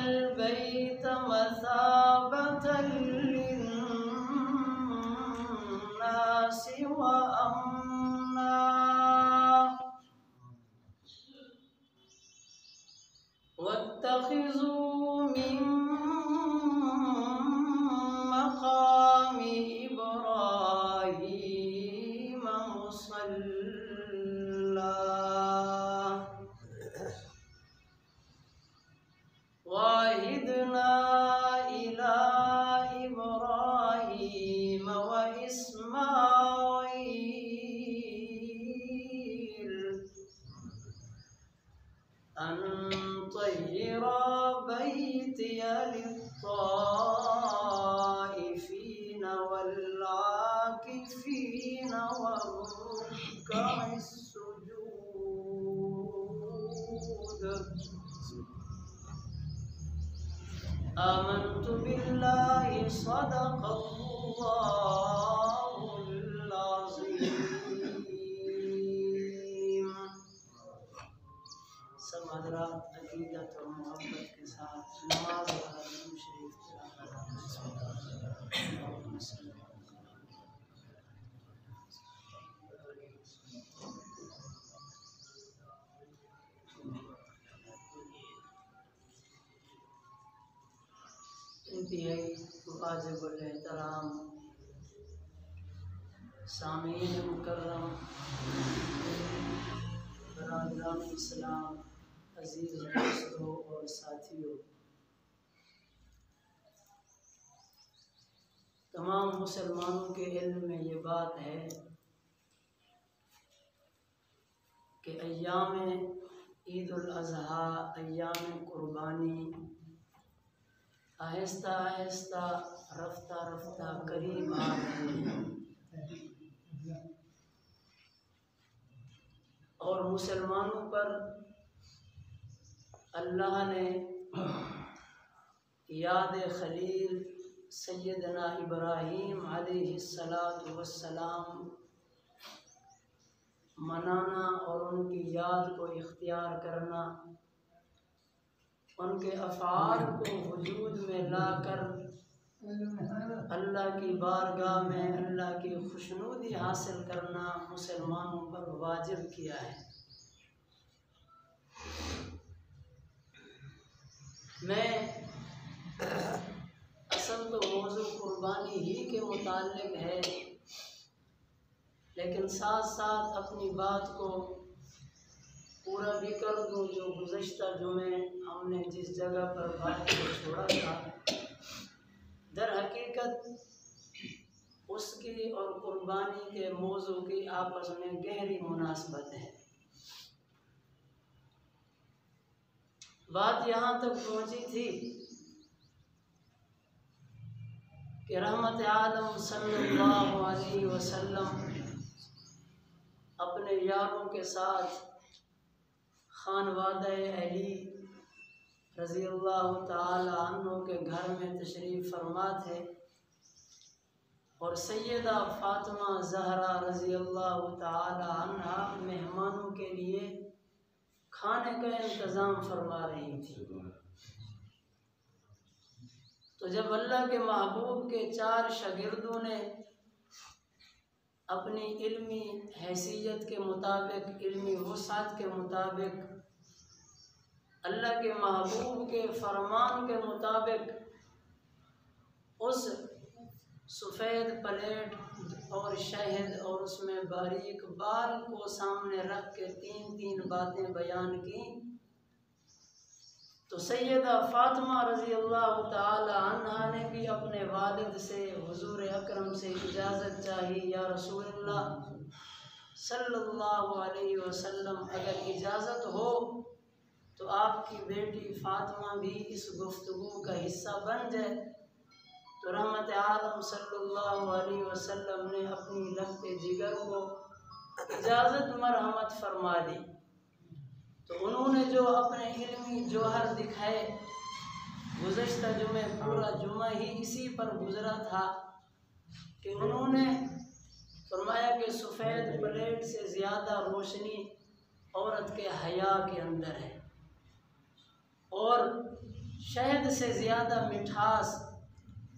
البيت مثابة للناس وأمنا واتخذوا من مقام إبراهيم مصلى وعهدنا إلى إبراهيم وإسماعيل أن طهر بيتي للطائفين والعاكفين والركع السجود آمنت بالله صدق الله العظيم. سب حضرات عقیدت اور محبت کے ساتھ نماز اور حرم شریف انتہائی واجب الاحترام سامعین مکرم، برادران اسلام، عزیز دوستوں اور ساتھیوں، تمام مسلمانوں کے علم میں یہ بات ہے کہ ایام عید الاضحیٰ، ایام قربانی آہستہ آہستہ رفتہ رفتہ قریب آ رہے ہیں، اور مسلمانوں پر اللہ نے یاد خلیل سیدنا ابراہیم علیہ السلام منانا اور ان کی یاد کو اختیار کرنا، ان کے افعال کو وجود میں لا کر اللہ کی بارگاہ میں اللہ کی خوشنودی حاصل کرنا مسلمانوں پر واجب کیا ہے۔ میں اصل تو موضوع قربانی ہی کے متعلق ہے، لیکن ساتھ ساتھ اپنی بات کو پورا بھی کر دوں جو گزشتہ جمعے ہم نے جس جگہ پر بات کو چھوڑا تھا۔ در حقیقت اس کی اور قربانی کے موضوع کی آپس میں گہری مناسبت ہے۔ بات یہاں تک پہنچی تھی کہ رحمت عالم صلی اللہ علیہ وسلم اپنے یاروں کے ساتھ خانوادہ علی رضی اللہ تعالی عنہ کے گھر میں تشریف فرما تھے، اور سیدہ فاطمہ زہرا رضی اللہ تعالی عنہا مہمانوں کے لیے کھانے کا انتظام فرما رہی تھی۔ تو جب اللہ کے محبوب کے 4 شاگردوں نے اپنی علمی حیثیت کے مطابق، علمی وسعت کے مطابق، اللہ کے محبوب کے فرمان کے مطابق اس سفید پلیٹ اور شہد اور اس میں باریک بال کو سامنے رکھ کے 3 باتیں بیان کی، تو سیدہ فاطمہ رضی اللہ تعالی عنہا نے بھی اپنے والد سے، حضور اکرم سے اجازت چاہی، یا رسول اللہ صلی اللہ علیہ وسلم اگر اجازت ہو تو آپ کی بیٹی فاطمہ بھی اس گفتگو کا حصہ بن جائے۔ تو رحمت عالم صلی اللہ علیہ وسلم نے اپنی لخت جگر کو اجازت مرحمت فرما دی۔ تو انہوں نے جو اپنے علمی جوہر دکھائے، گزشتہ جمعے پورا جمعہ ہی اسی پر گزرا تھا کہ انہوں نے فرمایا کہ سفید پلیٹ سے زیادہ روشنی عورت کے حیا کے اندر ہے، اور شہد سے زیادہ مٹھاس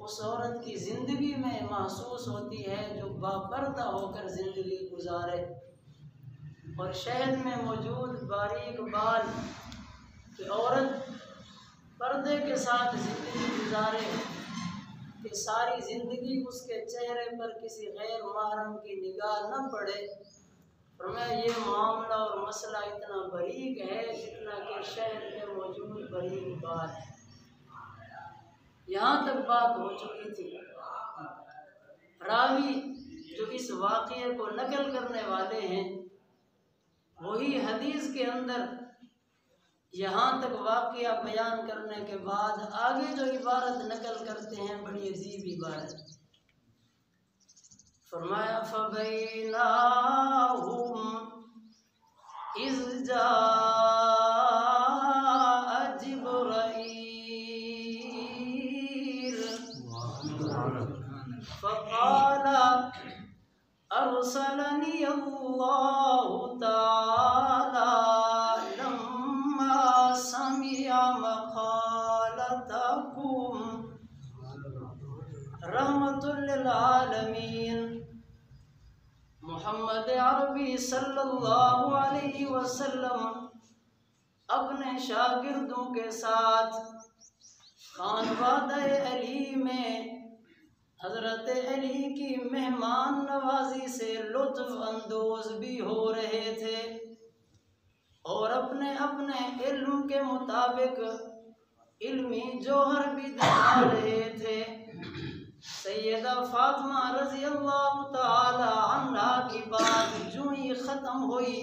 اس عورت کی زندگی میں محسوس ہوتی ہے جو باپردہ ہو کر زندگی گزارے، اور شہد میں موجود باریک بال کہ عورت پردے کے ساتھ زندگی گزارے کہ ساری زندگی اس کے چہرے پر کسی غیر محرم کی نگاہ نہ پڑے۔ فرمایا یہ معاملہ اور مسئلہ اتنا باریک ہے جتنا کہ شہد میں موجود باریک بال ہے۔ یہاں تک بات ہو چکی تھی۔ راوی جو اس واقعے کو نقل کرنے والے ہیں وہی حدیث کے اندر یہاں تک واقعہ بیان کرنے کے بعد آگے جو عبارت نقل کرتے ہیں بڑی عجیب عبارت۔ فرمایا فَبَيْنَهُمْ إِذْ جَاءَ جِبْرَائِيلُ فَقَالَ أَرْسَلَنِيَ اللَّهُ تَعَالَى لَمَّا سَمِعَ مَقَالَتَكُمْ رحمت للعالمین۔ محمد عربی صلی اللہ علیہ وسلم اپنے شاگردوں کے ساتھ خانوادہ علی میں حضرت علی کی مہمان نوازی سے لطف اندوز بھی ہو رہے تھے اور اپنے اپنے علم کے مطابق علمی جوہر بھی دکھا رہے تھے۔ سیدہ فاطمہ رضی اللہ تعالی عنہا کی بات جو ہی ختم ہوئی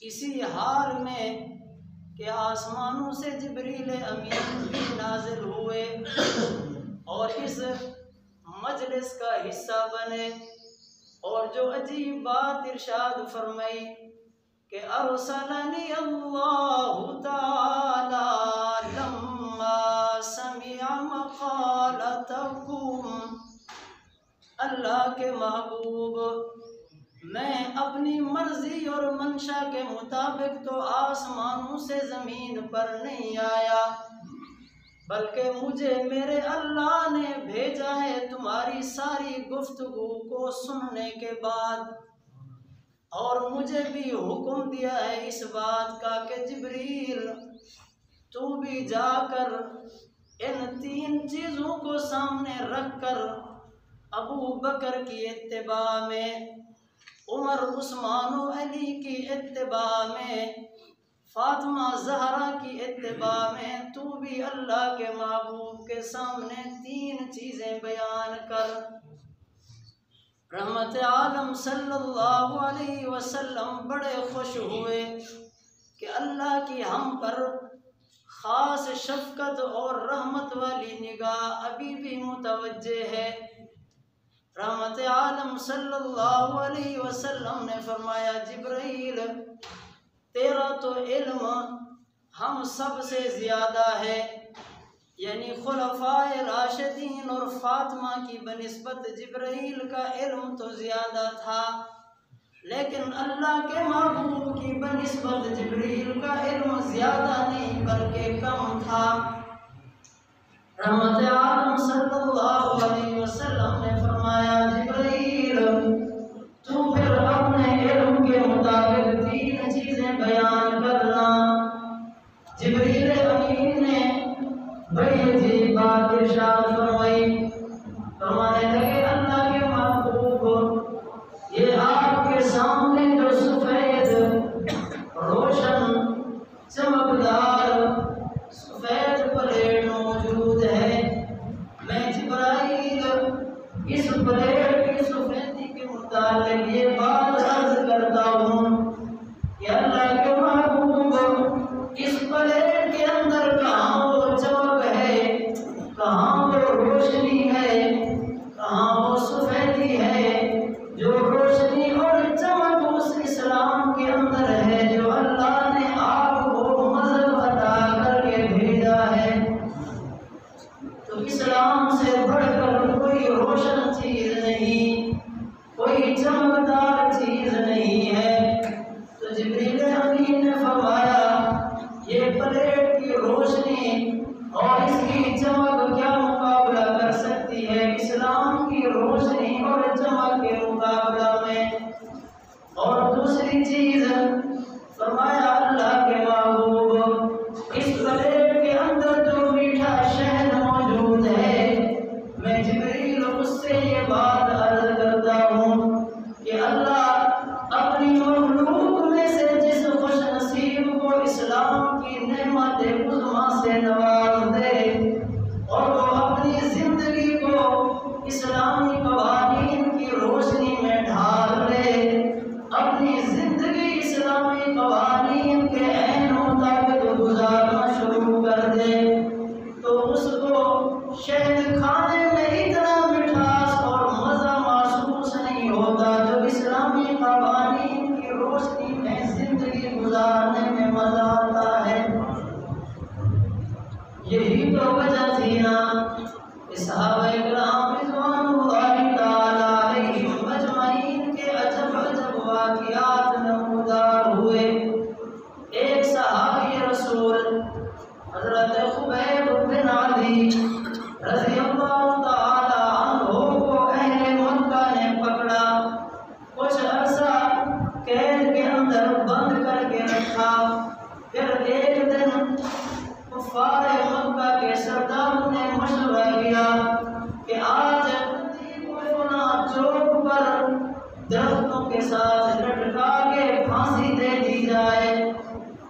اسی حال میں کہ آسمانوں سے جبریل امین بھی نازل ہوئے اور اس مجلس کا حصہ بنے، اور جو عجیب بات ارشاد فرمائی کہ ارسلنی اللہ تعالی لما سمع مقالتکم، اللہ کے محبوب میں اپنی مرضی اور منشا کے مطابق تو آسمانوں سے زمین پر نہیں آیا بلکہ مجھے میرے اللہ نے بھیجا ہے تمہاری ساری گفتگو کو سننے کے بعد، اور مجھے بھی حکم دیا ہے اس بات کا کہ جبریل تو بھی جا کر ان 3 چیزوں کو سامنے رکھ کر ابو بکر کی اتباع میں، عمر عثمان و علی کی اتباع میں، فاطمہ زہرا کی اتباع میں تو بھی اللہ کے محبوب کے سامنے 3 چیزیں بیان کر۔ رحمت عالم صلی اللہ علیہ وسلم بڑے خوش ہوئے کہ اللہ کی ہم پر خاص شفقت اور رحمت والی نگاہ ابھی بھی متوجہ ہے۔ رحمت عالم صلی اللہ علیہ وسلم نے فرمایا جبرائیل تیرا تو علم ہم سب سے زیادہ ہے، یعنی خلفائے راشدین اور فاطمہ کی بنسبت جبرائیل کا علم تو زیادہ تھا، لیکن اللہ کے محبوب کی بنسبت جبرائیل کا علم زیادہ نہیں بلکہ کم تھا۔ رحمت عالم صلی اللہ علیہ وسلم نے فرمایا جبرائیل تو پھر اپنے علم کے مطابق 3 چیزیں بیان کرنا۔ جبریل امین نے بڑی عجیب بات ارشاد فرمائی، فرمانے لگے اللہ کے محبوب یہ آپ کے سامنے جو سفید روشن چمکدار سفید پلیٹ موجود ہے، میں جبرائیل اس پلیٹ کی سفیدی کے متعلق یہ بات عرض کرتا ہوں کہ اللہ کے محبوب اس پلیٹ کے اندر کہاں وہ چمک ہے، کہاں وہ روشنی ہے، کہاں وہ سفیدی ہے، جو روشنی اور چمک اس اسلام کے اندر ہے جو اللہ نے آپ کو مذہب عطا کر کے بھیجا ہے۔ تو اسلام سے بڑھ کر کوئی روشن چیز نہیں، کوئی چمکدار چیز نہیں ہے۔ تو جبریل امین نے فرمایا یہ پلیٹ کی روشنی رضی اللہ تعالی عنہ کو اہل مکہ نے پکڑا، کچھ عرصہ قید کے اندر بند کر کے رکھا۔ پھر ایک دن کفار مکہ کے سرداروں نے مشورہ کیا کہ آج فلاں چوک پر درختوں کے ساتھ لٹکا کے پھانسی دے دی جائے،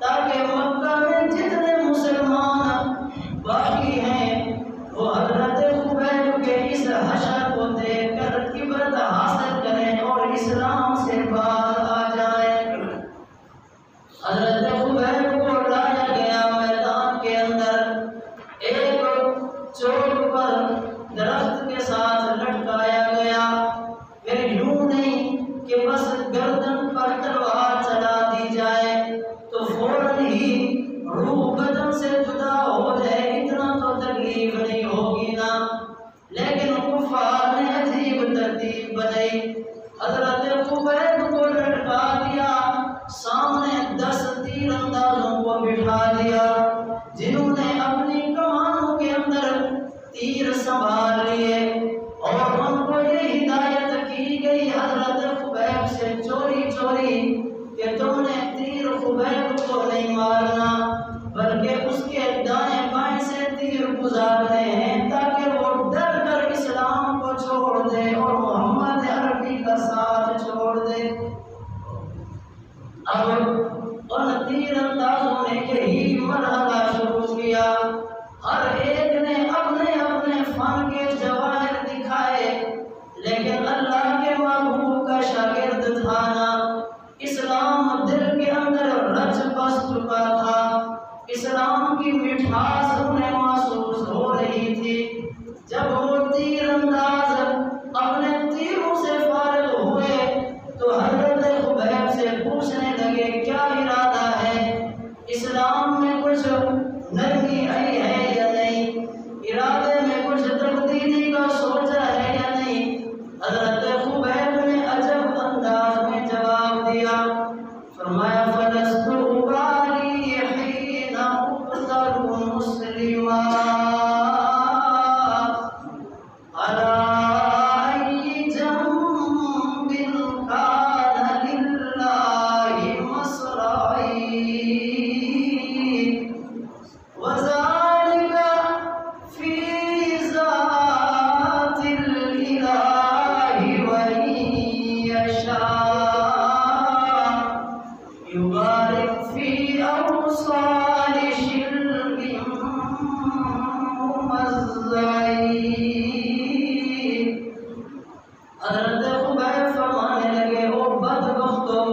تاکہ مکہ میں جتنے مسلمان باقی ہیں وہ حضرت خبیب کے اس حشر کو دیکھ کر عبرت حاصل کریں اور اسلام سے باز آ جائیں۔ حضرت خبیب کو لایا گیا میدان کے اندر، ایک چوک پر درخت کے ساتھ لٹکایا گیا۔ پھر یوں نہیں کہ بس گردن پر تلوار چلا دی جائے تو فوراً ہی روح بدن سے جدا ہو جائے، اتنا تو تکلیف نہیں ہوگی نا، لیکن کفار نے عجیب ترتیب بنائی۔ حضرت خبیب کو لٹکا دیا، سامنے 10 تیر اندازوں کو بٹھا دیا جنہوں نے اپنی کمانوں کے اندر تیر سنبھال لیے، اور ان کو یہ ہدایت کی گئی حضرت خبیب سے چوری چوری کہ تم نے تیر خبیب کو نہیں مارنا بلکہ اس کے دائیں بائیں سے تیر گزارنے ہیں، تاکہ وہ ڈر کر اسلام کو چھوڑ دے اور محمد عربی کا ساتھ چھوڑ دے۔ اب ان تیر اندازوں نے یہی مرحلہ شروع کیا، ہر ایک نے اپنے اپنے فن کے جواہر دکھائے، لیکن اللہ کے محبوب کا شاگرد تھا نا، اسلام دل کے اندر رچ بس چکا تھا، اسلام کی مٹھاس انہیں محسوس ہو رہی تھی۔ جب وہ تیر انداز اپنے تیروں سے فارغ ہوئے تو حضرت خبیب سے پوچھنے لگے کیا ارادہ ہے، اسلام میں کچھ نرمی آئی ہے یا نہیں، ارادے میں کچھ تبدیلی کا سوچا ہے یا نہیں۔ حضرت خبیب نے عجب انداز میں جواب دیا، فرمایا فلست ابالی حین اقتل مسلما علی ای جنب کان للہ مصرعی وذلک فی ذات الالہ وان یشاء یبارک فی اوصال شلب ممزعی۔ حضرت خبیب فرمانے لگے او بدبختو،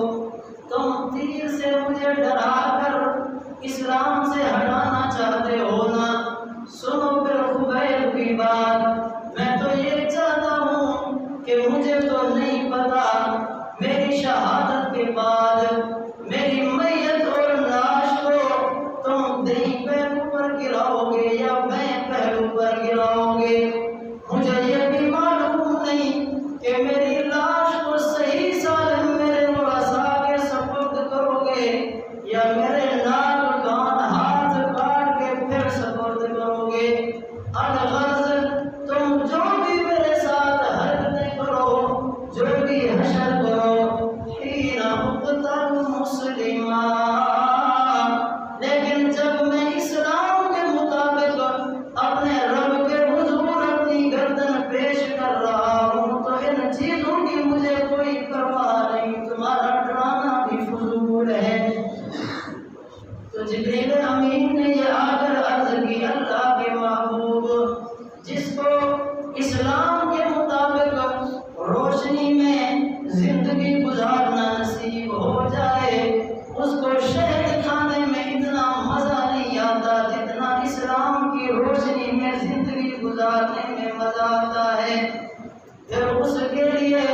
تم تیر سے مجھے ڈرا کر اسلام سے ہٹانا چاہتے ہو نا، سنو پھر خبیب کی بات، میں تو یہ چاہتا ہوں کہ مجھے تو نہیں پتا میری شہادت کے بعد میری میت اور لاش کو تم دہی پہلو پر گراؤ گے یا میں پہلو پر گراؤ گے، مجھے یہ بھی معلوم نہیں کہ میری لاش کو صحیح سالم میرے ورثاء کے سپرد کرو گے یا میرے ناک کان ہاتھ کاٹ کے پھر سپرد کرو گے، الغرض تم جو بھی میرے ساتھ حرکتیں کرو، جو بھی حشر کرو، حین اقتل مسلما، لیکن جب میں اسلام کے مطابق اپنے رب کے حضور اپنی گردن پیش کر رہا ہوں تو ان چیزوں کی مجھے کوئی پرواہ نہیں، تمہارا ڈرانا بھی فضول ہے۔ تو جبریل امین نے یہ آ کر عرض کی اللہ کے محبوب، جس کو اسلام کے مطابق روشنی میں زندگی گزارنا نصیب ہو جائے، اس کو شہد کھانے میں اتنا مزہ نہیں آتا جتنا اسلام کی روشنی میں زندگی گزارنے میں مزہ آتا ہے۔ پھر اس کے لیے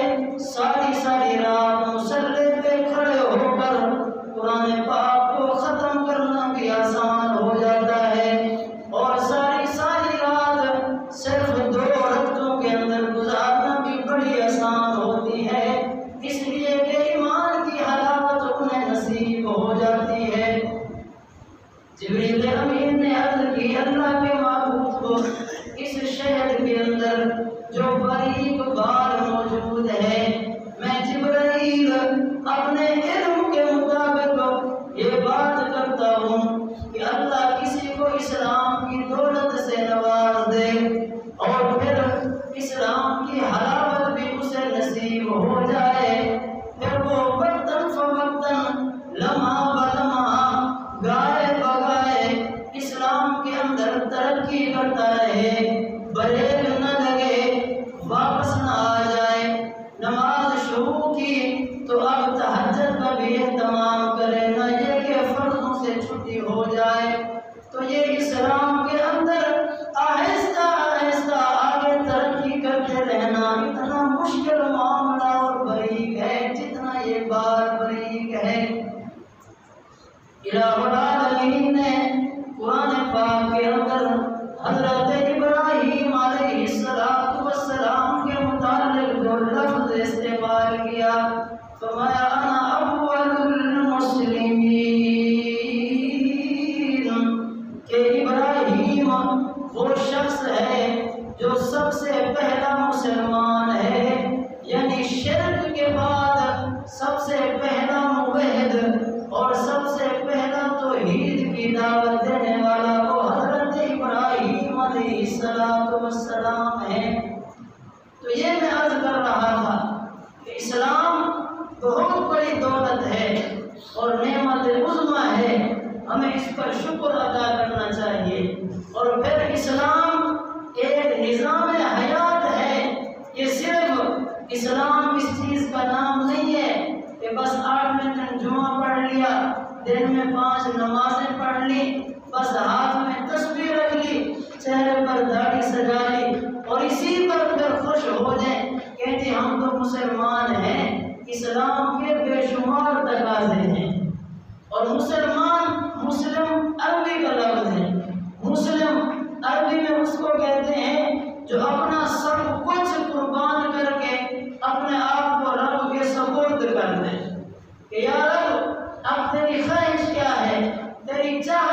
ساری ساری رات مصلی پہ کھڑے ہو کر قرآن پاک کو ختم کرنا بھی آسان ہو جاتا ہے، اور ساری ساری رات صرف 2 رکعتوں کے اندر گزارنا بھی بڑی آسان ہوتی ہے، اس لیے کہ ایمان کی حلاوت انہیں نصیب ہو جاتی ہے۔ جبریل امین نے عرض کی اللہ کے معبود کو اس باریک بال موجود ہے۔ میں جبرائیل اپنے علم کے مطابق یہ بات کرتا ہوں کہ اللہ کسی کو اسلام کی دولت سے نواز دے اور پھر اسلام کی حلاوت بھی اسے نصیب ہو جائے، پھر وہ وقتاً فوقتاً لمحہ بلمحہ گائے بگائے اسلام کے اندر ترقی کرتا رہے، بریک نہ لگے، واپس نہ آ جائے۔ نماز شروع کی تو اب تہجد کا بھی اہتمام کرے، نہ یہ کہ فرضوں سے چھٹی ہو جائے۔ تو یہ اسلام کے اندر آہستہ آہستہ آگے ترقی کرتے رہنا اتنا مشکل معاملہ اور باریک ہے جتنا یہ بات باریک ہے۔ الہ العالمین نے قرآن پاک کے اندر حضرت ابراہیم علیہ السلام کے متعلق جو لفظ استعمال کیا، فرمایا انا اول المسلمین، کہ ابراہیم وہ شخص ہے جو سب سے پہلا مسلمان ہے، یعنی شرک کے بعد سب سے پہلا موحد اور سب سے پہلا توحید کی دعوت دینے والا وہ حضرت ابراہیم علیہ السلام ہے۔ تو یہ میں عرض کر رہا تھا کہ اسلام بہت بڑی دولت ہے اور نعمت عظمی ہے، ہمیں اس پر شکر ادا کرنا چاہیے۔ اور پھر اسلام ایک نظام حیات ہے، یہ صرف اسلام اس چیز کا نام نہیں ہے کہ بس 8 دن جمعہ پڑھ لیا، دن میں 5 نمازیں پڑھ لی، بس ہاتھ میں تسبیح رکھ لی، چہرے پر داڑھی سجا لی اور اسی پر پھر خوش ہو جائیں کہ جی ہم تو مسلمان ہیں۔ اسلام کے بے شمار تقاضے ہیں، اور مسلم عربی کا لفظ ہے۔ مسلم عربی میں اس کو کہتے ہیں جو اپنا سب کچھ قربان کر کے اپنے آپ کو رب کے سپرد کر دے کہ یا رب اب تیری خواہش کیا ہے، تیری چاہت